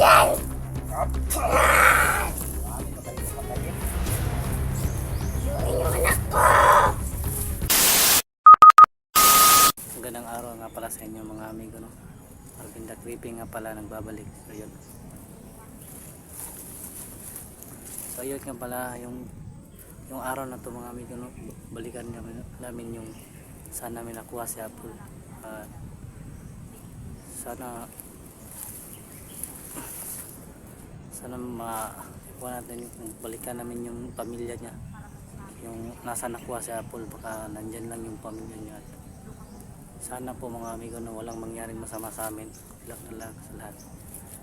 Magandang araw nga pala sa inyo mga amigo, no? Arvin the Creepy nga pala nagbabalik. So yun nga pala yung araw na to mga amigo, no? Balikan namin yung saan namin nakuha si Apple. Sana makuha natin yung balikan namin yung pamilya niya, yung nasa nakuha si Apple. Baka nandyan lang yung pamilya niya. Sana po mga amigo na walang mangyaring masama sa amin. Ilak na lang sa lahat.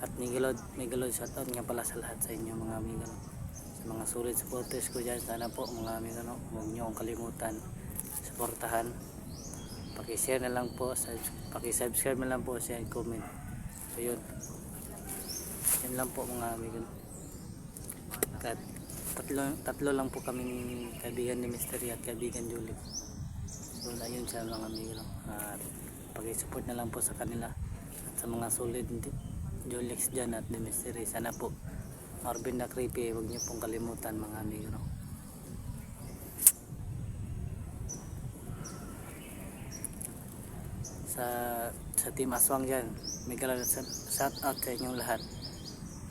At Miguelod shoutout nga pala sa lahat sa inyo mga amigo, no? Sa mga solid supporters ko dyan, sana po mga amigo, no? Huwag nyo akong kalimutan suportahan. Pakishare na lang po, pakisubscribe na lang po, share, comment. So yun, yan lang po mga amigo, no? At tatlo lang po kaming kaibigan ni Mystery at kaibigan Julie. So ayun siya mga amigo, no? At pag-support na lang po sa kanila at sa mga solid Julix dyan at The Mystery. Sana po Arvin the Creepy, huwag niyo pong kalimutan mga amigo, no? Sa team Aswang dyan, Miguel, shout out sa inyong lahat.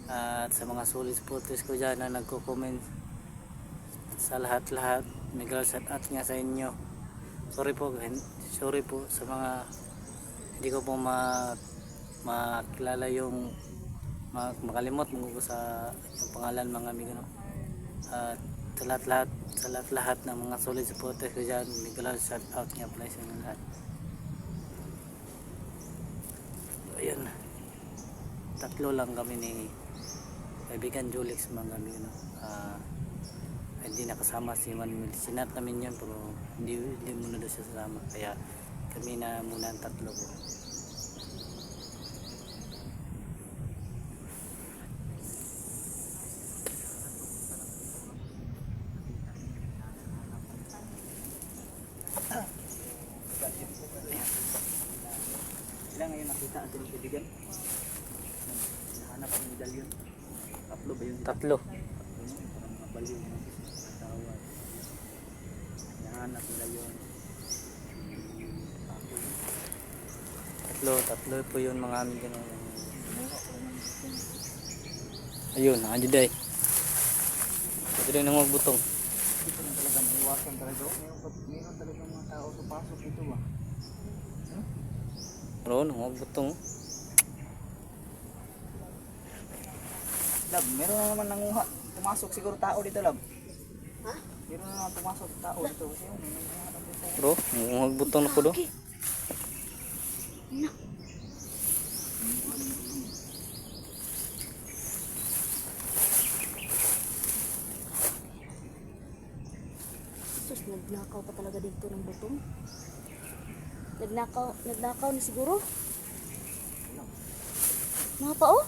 At sa mga solid supporters ko dyan na nagko-comment, sa lahat, Miguel, shout out nga sa inyo. Sorry po sa mga hindi ko po makilala yung makalimot mo ko sa yung pangalan mga amigo, no? At sa lahat ng mga solid supporters ko dyan, Miguel, shout out nga pala sa inyo lahat. Ayan, tatlo lang kami ni kaibigan Julix mga amigo, no? Hindi nakasama si Manuel. Sinat namin yan pero hindi muna doon siya sasama, kaya kami na muna ang tatlo po. Ilan ngayon nakita atin yung kaibigan? Nahanap ang medalyon. Tatlo ba yun? Tatlo. Parang mga baliw na tawad. Nahanap nila yun. Tatlo po yun mga amigo. Ayun, nandiyan dahil nang magbutong. Dito na talaga maiwasan talaga. Meron talaga mga tao sa pasok dito ba? Meron, magbutong. Lab, meron na naman nanguha. Pumasok siguro tao dito, Lab. Ha? Meron na naman pumasok tao dito. Kasi yun, may nanguha na dito. Bro, magbutong na po do. Sus, nagnakaw pa talaga dito ng butong. Nagnakaw ni siguro. Mga pa oh.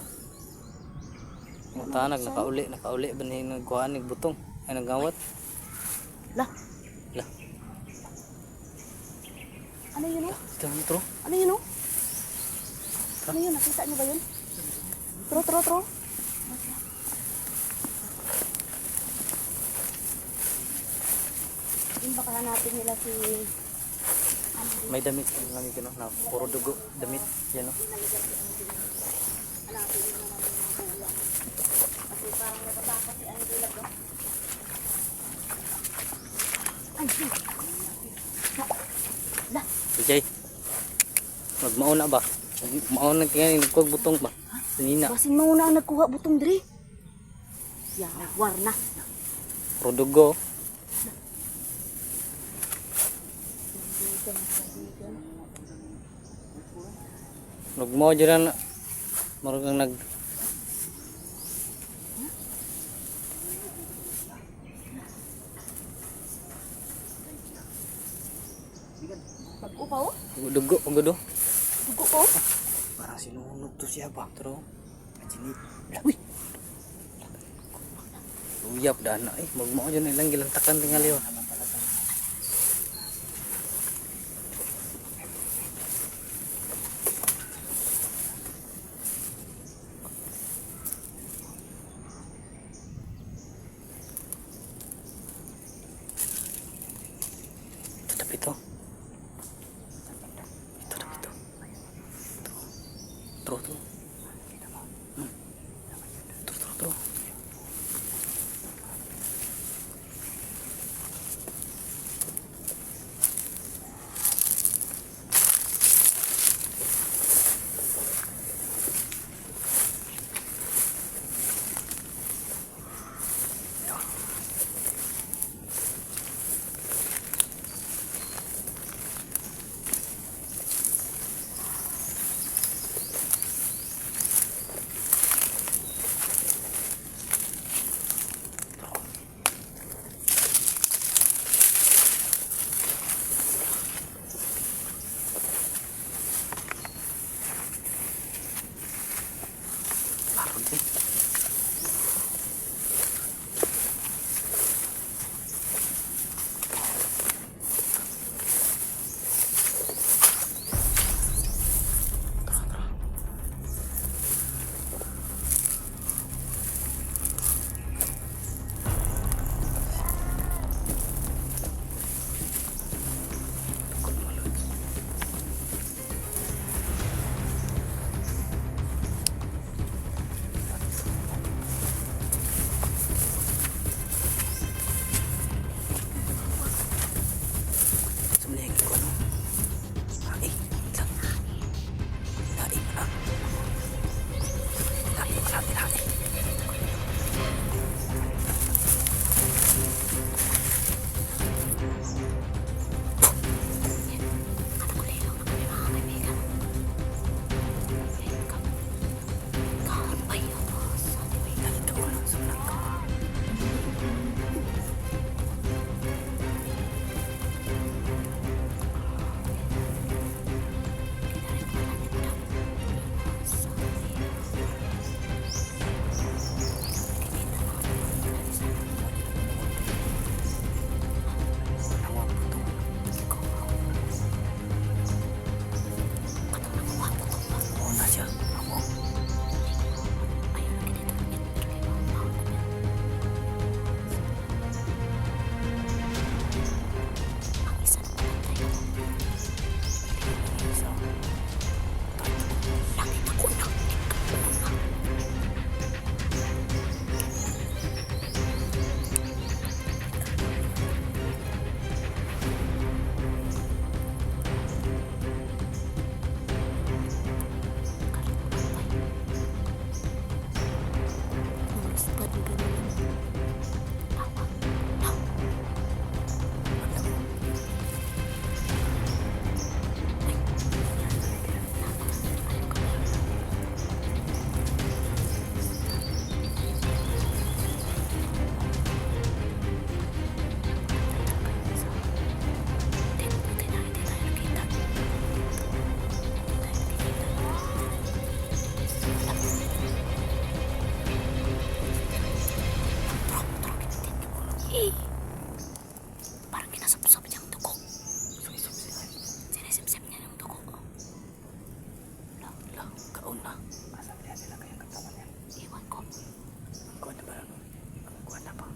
Tanag nakauli ba ni nagkuhan ng butong ay nagawat. Lah. Ano yun oh? Tro. Ano yun oh? Ano yun? Nakita niyo ba yun? Tro. Yung baka hanapin nila si May damit lang ito, no? Na puro dugo damit yan, no? hanapin nila naman yung buwan. Kasi parang nababaka si ano dulap no? Ay, lah. Okay. Magmauna ba? Mauna kaya nagkuha butong ba? Sanina. Basin mauna ang nagkuha butong diri. Ya, warna. Puro dugo. Nagmo dyan na marunong nag Pag-upa oh? dugo Dugo oh? parang sinunod to siya ba? Pero majinit. Uy! Uyap daan na magmo dyan ilang gilantakan tingali oh.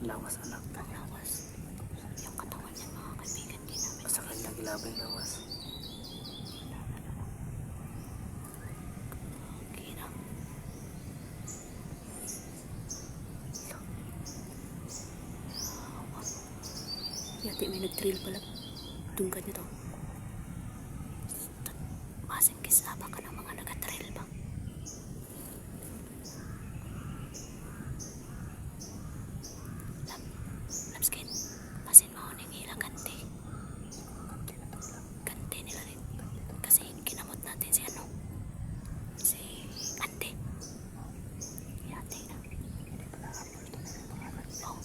Lawas anak. Ang lawas. Yung katawan niya mga kaibigan, ginamit. Sa kanya gilabing lawas. Kira. Yati may nag-drill pala. Tungkad nito. Masing kisaba ka ng mga nag-drill ba? Lapskin, pasin mo ning ilang ganti. Ganti nila rin. Kasi kinamot natin si ano? Si Ante. Yate na. Oh,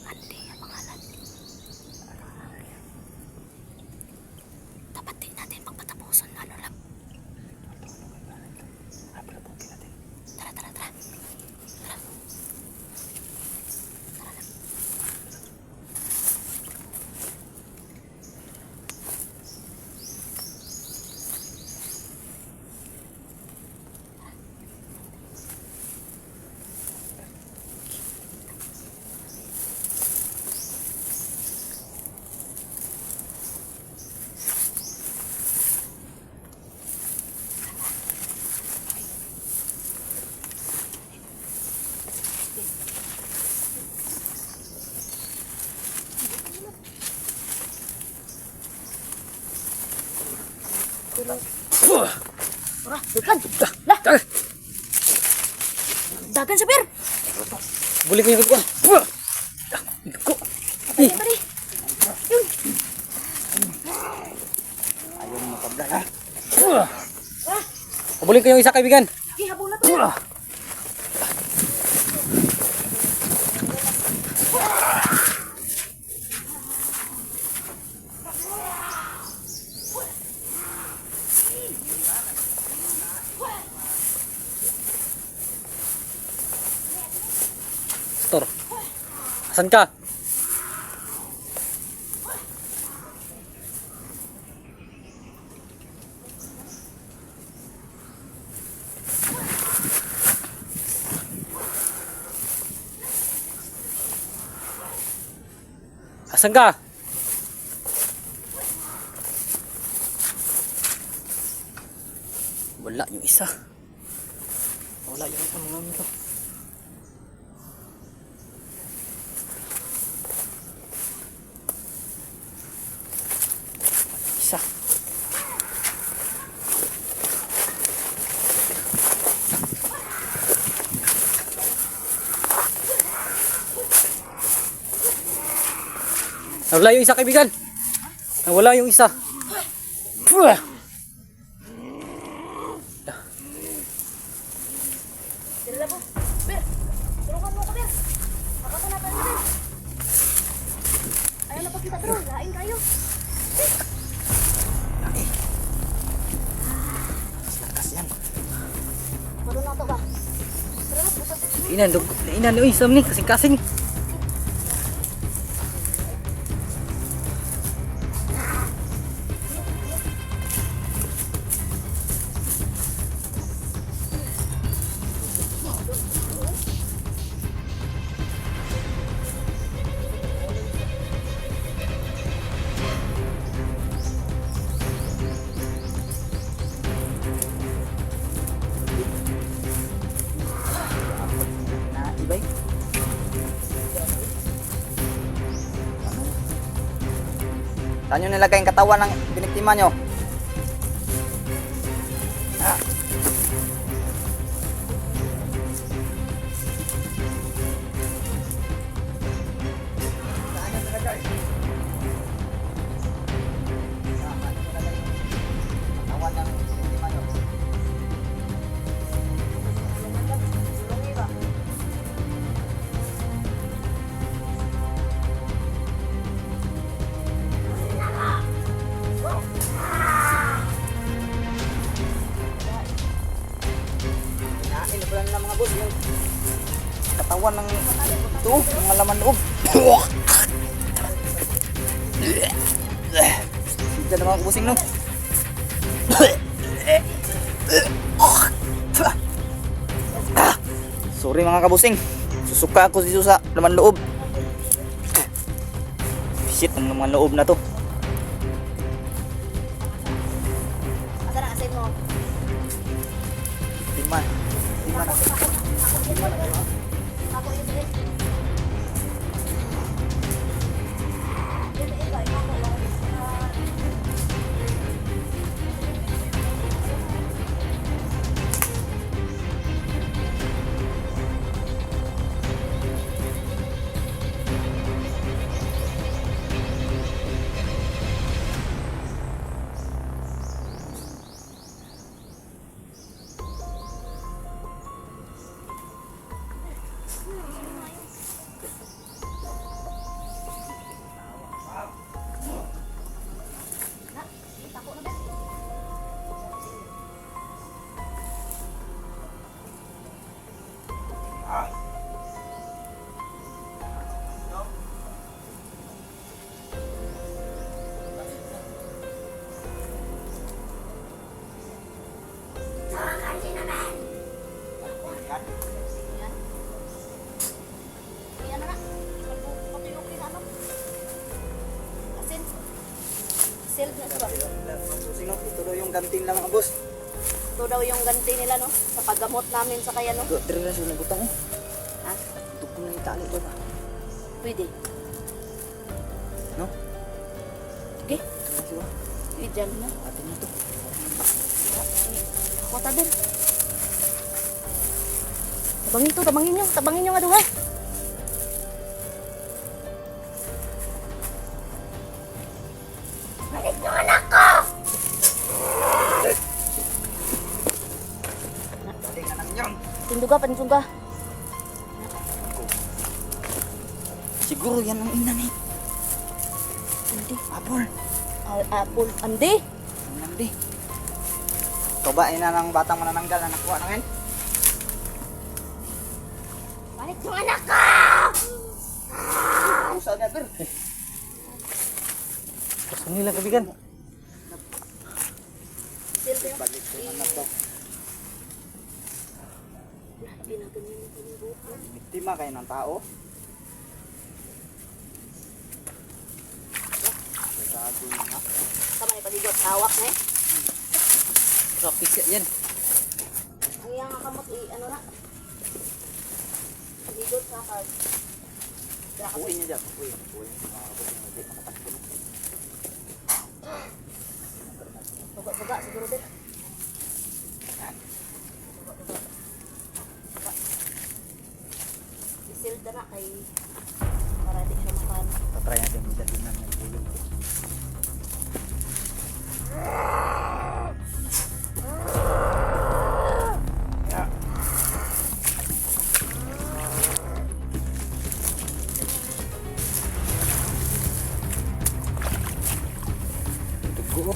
Ante ang pangalan. Dapat din natin pagpatapusan ano lang. Tara, tara, tara. Tara. Tara lang. Ora, dagan. Lah. Dagan sa bir. Buli ko yung kuwan. Ko. Patay pa rin. Yun. Ayaw makabla ha. Pabulin ko yung isa kaibigan. Okay, habol na to. Tor. Asan ka? Asan ka? Wala yung isa. Wala yung isa mga amigo. Isa. Wala yung isa kaibigan. Wala yung isa. Dala po. Bir. Tulungan mo ko, Bir. Hakatan natin mo, Bir. Ayaw na pa kita, bro. Lain kayo. Lakas yan. Maro na to ba? Tara na, butas. Inan, uy, sam ni, kasing-kasing. Ibay. Saan nyo nilagay yung katawan ng biniktima nyo? Saan nyo nilagay? Saan nyo nilagay yung katawan ng biniktima nyo? Kinain pala nila mga boss yung katawan ng ito, mga laman loob. Sige na mga kabusing no. Sorry mga kabusing, susuka ako dito sa laman loob. Buisit ang mga loob na to. Asa na asin mo? Timan. Timan na. Ako yun din. Yun, ikaw, ikaw mo. Yan. Yan na. Patuloy na ano. Asin. Sealed na siya ba? Sino? Ito daw yung ganting lang mga boss. Ito daw yung ganti nila no. Sa paggamot namin sa kaya no. Dire na siya nagutang oh. Ha? Tukong na itali ba ba? Pwede. No? Okay. Ito na siya. Pwede dyan na. Atin na to. Ako tabin. Tabangin to, tabangin nyo. Tabangin nyo nga doon ha. Balik nyo anak ko! Dali ka nang yan. Tinduga, pansuga. Siguro yan ang ina ni. Andi. Apple. Apple. Andi. Nandi. Kabain na ng batang manananggal na nakuha na ngayon. Balik nyo anak ko! Usa na ber. Gusto nila kabigan. Silvio. Balik ko na to. Pinaganyan mo yung buko. Biktima kayo ng tao. Sabi na. Tama na paligot. Hawak na eh. Rapis yan. Ang iyang kamot ano na. Paligot sa kag. Uwi niya dyan. Uwi. Hindi makatakbo na. Suga-suga siguro din. Isilda na kay para di siya makan. Tatry natin yung dali na ng ulo. Dugo.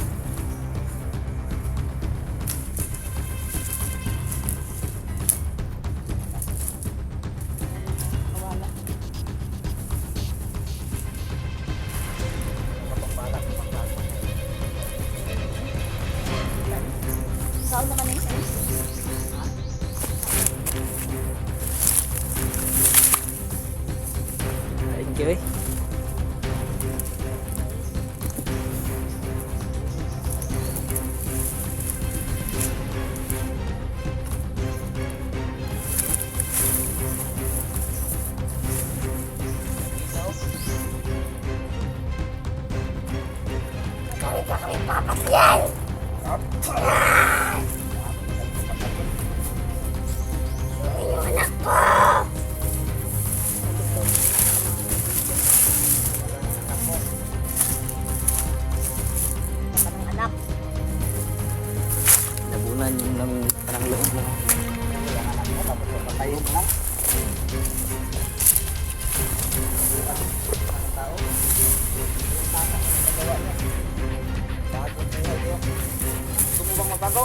Nawala. Saan naman yung Thank you eh. anak? Nabunan yung ng parang loob mo. Patayin mo lang. Gusto mo bang magbago?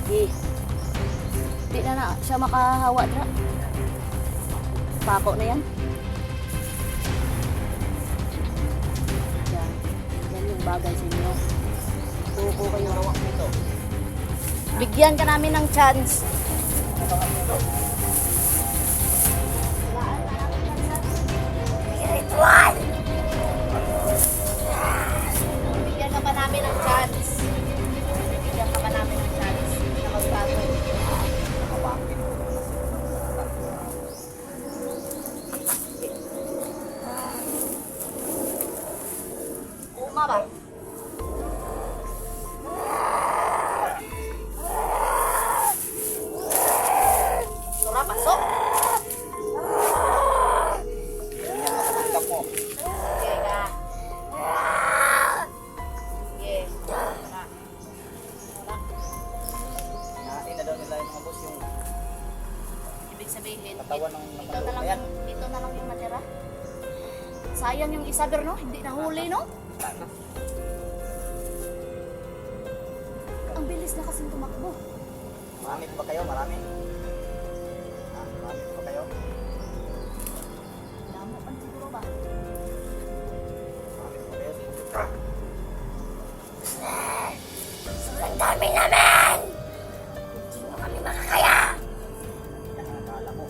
Sige. Di na siya makahawa dra. Pako na yan. Yan. Yan yung bagay sa inyo. magbago kayo. Bigyan ka namin ng chance. Ritual! Bigyan ka pa namin ng chance. Bigyan ka pa namin ng chance na magbago. Uma ba? Sura, pasok. Yan ang katanggap mo. Sige ka. Sige. Wala. Wala. Kinain na daw nila yung mga boss yung Ibig sabihin, katawan ng ito na lang, Ayan. ito na lang yung natira. Sayang yung isa, no? Hindi nahuli, no? Ang bilis na kasing tumakbo. Marami pa kayo, marami. Marami pa kayo. Damo pa siguro ba? Marami pa kayo. Sobrang dami namin! Hindi mo kami makakaya! Yan ang akala mo.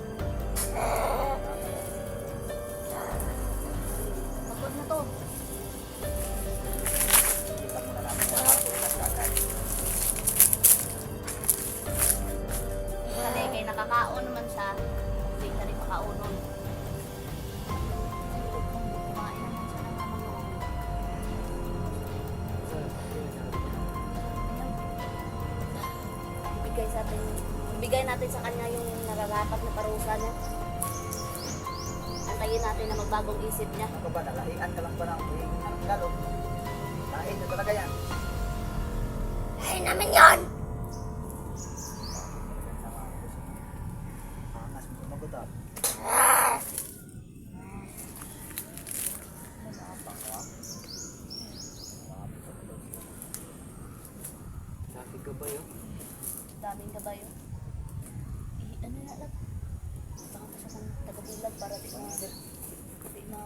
Pagod na to. Kita muna namin sa ako at kagad. Kasi kay nakakaon naman siya, hindi ka rin makaunon. Kumain naman siya ng mga ibigay natin sa kanya yung nararapat na parusa niya. Antayin natin na magbagong isip niya. Ano ba, nalahian ka lang ba ng lalo? Lahin na talaga yan. Ay naman yun! Angas mo sumagot ah. Traffic ka ba yun? Daming kabayo. Ano na lang? Baka pa siya ng tagabilag para di na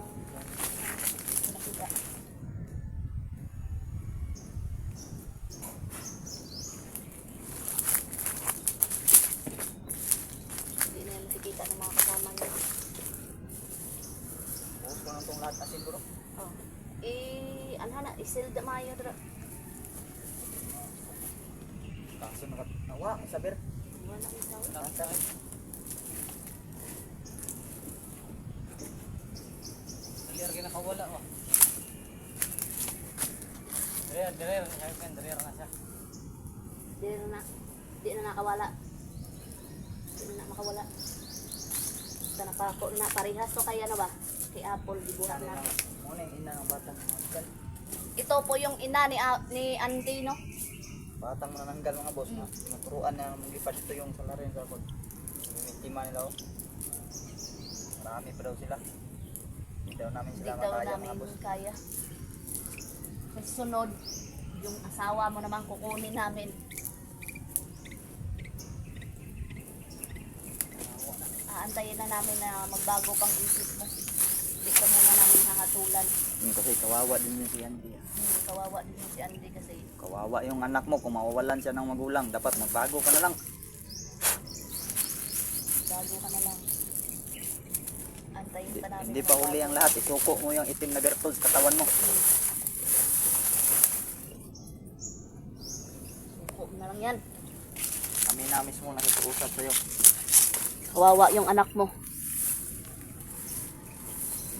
nakita. Hindi na yan makikita ng mga kasama niya. Buhos ko lang itong lahat na siguro. Oh. Anhana, isilda mayo dra. Kaso nawa, saber. Wala ang isaw. Nasa. Dalir ka nakawala oh. Dalir na siya. Di na nakawala. Di na makawala. Basta napako na parehas to kay ano ba? Kay Apple dibuhat na. Muna yung ina ng batang nananggal. Ito po yung ina ni Auntie, no? Batang nananggal mga boss na. Naturuan na maglipad ito yung salarin sa pag mimitima nila oh. Marami pa daw sila. Hindi daw namin Hindi sila daw makaya mga namin boss. kaya. Kasi sunod, yung asawa mo naman kukunin namin. Aantayin na namin na magbago pang isip mo. Hindi ka muna namin hahatulan. Kasi kawawa din yun si Andy. Kawawa din yung si Andy kasi Kawawa yung anak mo kung mawawalan siya ng magulang. Dapat magbago ka na lang. bago ka na lang. Antayin pa namin. Hindi na pa magbago. huli ang lahat. Isuko mo yung itim na bertol sa katawan mo. Suko na lang yan. Kami na mismo nakikiusap sa'yo. Kawawa yung anak mo.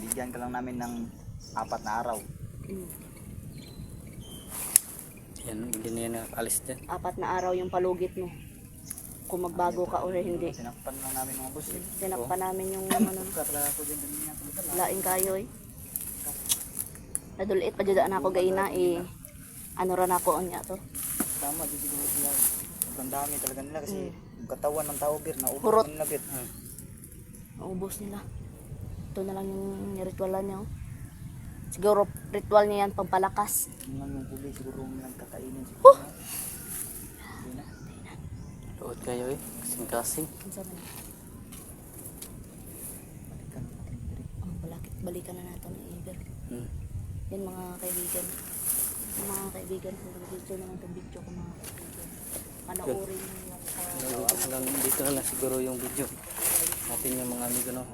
Bigyan ka lang namin ng 4 na araw. Yan, hindi na yan alis din. 4 na araw yung palugit mo. Kung magbago ka o hindi. Sinakpan lang namin mga boss. Sinakpan namin yung ano, Talaga ako din kanina. laing kayo eh. Nadulit pa dyan ako gaina eh. Ano ran ako niya to. Tama, di siguro sila. Sobrang dami talaga nila kasi yung katawan ng tao bir, naubos Hurot. nila bir. Naubos nila. Ito na lang yung ritualan niya. Oh. Siguro ritual niya yan pampalakas. Yun lang yung huli siguro nilang kakainin siguro. Hindi na. Luot kayo eh. Kasing-kasing. Ang sabi na. Balikan natin diri. Balikan na natin ng Iber. Hmm. Yan mga kaibigan. Mga kaibigan, hanggang dito naman itong video ko mga kaibigan. Panoorin niyo yung Hanggang dito na lang siguro yung video natin yung mga amigo no.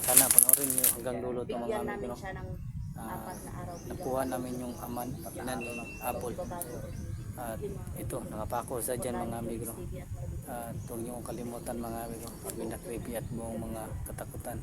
Sana panoorin nyo hanggang dulo itong mga bigyan amigo namin no. siya ng 4 na araw bilang Nakuha namin yung aman, inan ni Apple. babago. At ito, nakapako sa dyan mga amigo no. TV at At huwag nyo kalimutan mga amigo, pag creepy at buong mga katakutan.